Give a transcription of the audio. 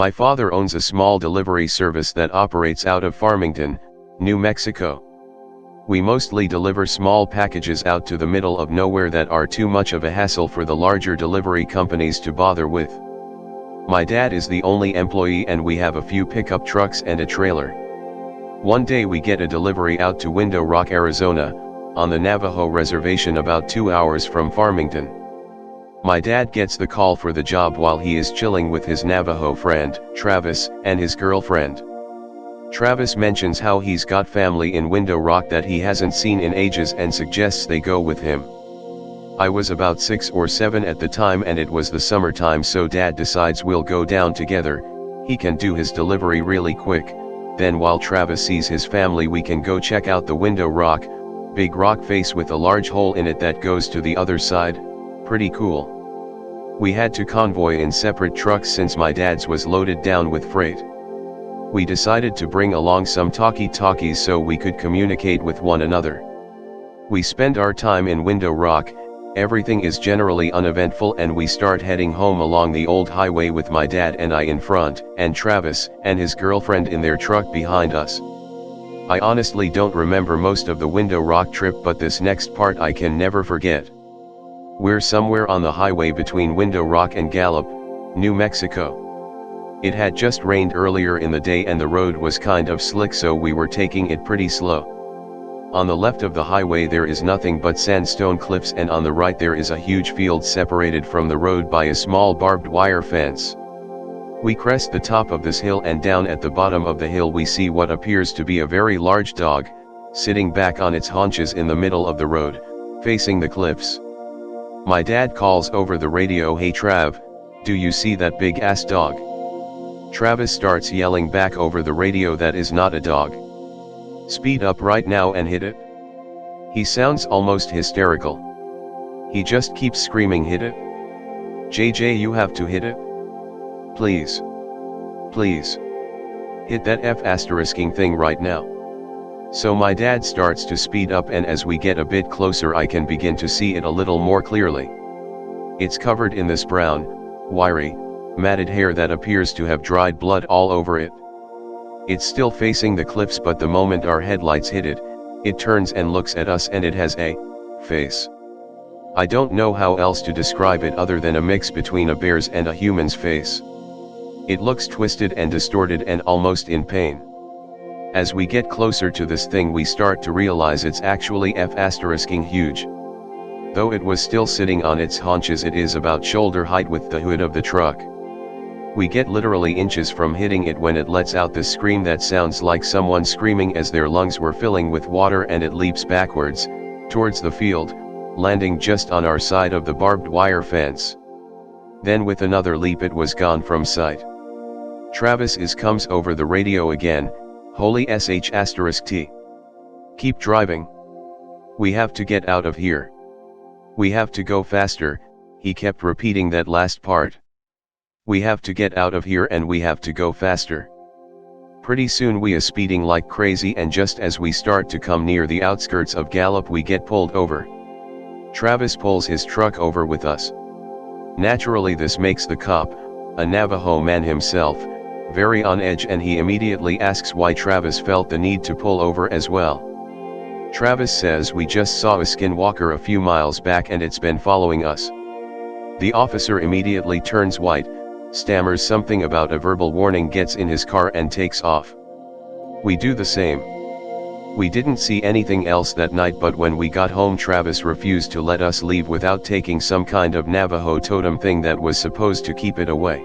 My father owns a small delivery service that operates out of Farmington, New Mexico. We mostly deliver small packages out to the middle of nowhere that are too much of a hassle for the larger delivery companies to bother with. My dad is the only employee and we have a few pickup trucks and a trailer. One day we get a delivery out to Window Rock, Arizona, on the Navajo reservation about 2 hours from Farmington. My dad gets the call for the job while he is chilling with his Navajo friend, Travis, and his girlfriend. Travis mentions how he's got family in Window Rock that he hasn't seen in ages and suggests they go with him. I was about 6 or 7 at the time and it was the summertime, so Dad decides we'll go down together. He can do his delivery really quick, then while Travis sees his family we can go check out the Window Rock, big rock face with a large hole in it that goes to the other side. Pretty cool. We had to convoy in separate trucks since my dad's was loaded down with freight. We decided to bring along some talkie-talkies so we could communicate with one another. We spend our time in Window Rock, everything is generally uneventful and we start heading home along the old highway with my dad and I in front, and Travis and his girlfriend in their truck behind us. I honestly don't remember most of the Window Rock trip, but this next part I can never forget. We're somewhere on the highway between Window Rock and Gallup, New Mexico. It had just rained earlier in the day and the road was kind of slick, so we were taking it pretty slow. On the left of the highway there is nothing but sandstone cliffs, and on the right there is a huge field separated from the road by a small barbed wire fence. We crest the top of this hill and down at the bottom of the hill we see what appears to be a very large dog, sitting back on its haunches in the middle of the road, facing the cliffs. My dad calls over the radio, "Hey Trav, do you see that big ass dog?" Travis starts yelling back over the radio, "That is not a dog. Speed up right now and hit it." He sounds almost hysterical. He just keeps screaming, "Hit it. JJ, you have to hit it. Please. Please. Hit that F***ing thing right now." So my dad starts to speed up, and as we get a bit closer I can begin to see it a little more clearly. It's covered in this brown, wiry, matted hair that appears to have dried blood all over it. It's still facing the cliffs, but the moment our headlights hit it, it turns and looks at us, and it has a face. I don't know how else to describe it other than a mix between a bear's and a human's face. It looks twisted and distorted and almost in pain. As we get closer to this thing we start to realize it's actually F***ing huge. Though it was still sitting on its haunches, it is about shoulder height with the hood of the truck. We get literally inches from hitting it when it lets out this scream that sounds like someone screaming as their lungs were filling with water, and it leaps backwards, towards the field, landing just on our side of the barbed wire fence. Then with another leap it was gone from sight. Travis comes over the radio again, "Holy sh**t. Keep driving. We have to get out of here. We have to go faster," he kept repeating that last part. We have to get out of here and we have to go faster. Pretty soon we are speeding like crazy, and just as we start to come near the outskirts of Gallup we get pulled over. Travis pulls his truck over with us. Naturally this makes the cop, a Navajo man himself, very on edge, and he immediately asks why Travis felt the need to pull over as well. Travis says, "We just saw a skinwalker a few miles back and it's been following us." The officer immediately turns white, stammers something about a verbal warning, gets in his car and takes off. We do the same. We didn't see anything else that night, but when we got home Travis refused to let us leave without taking some kind of Navajo totem thing that was supposed to keep it away.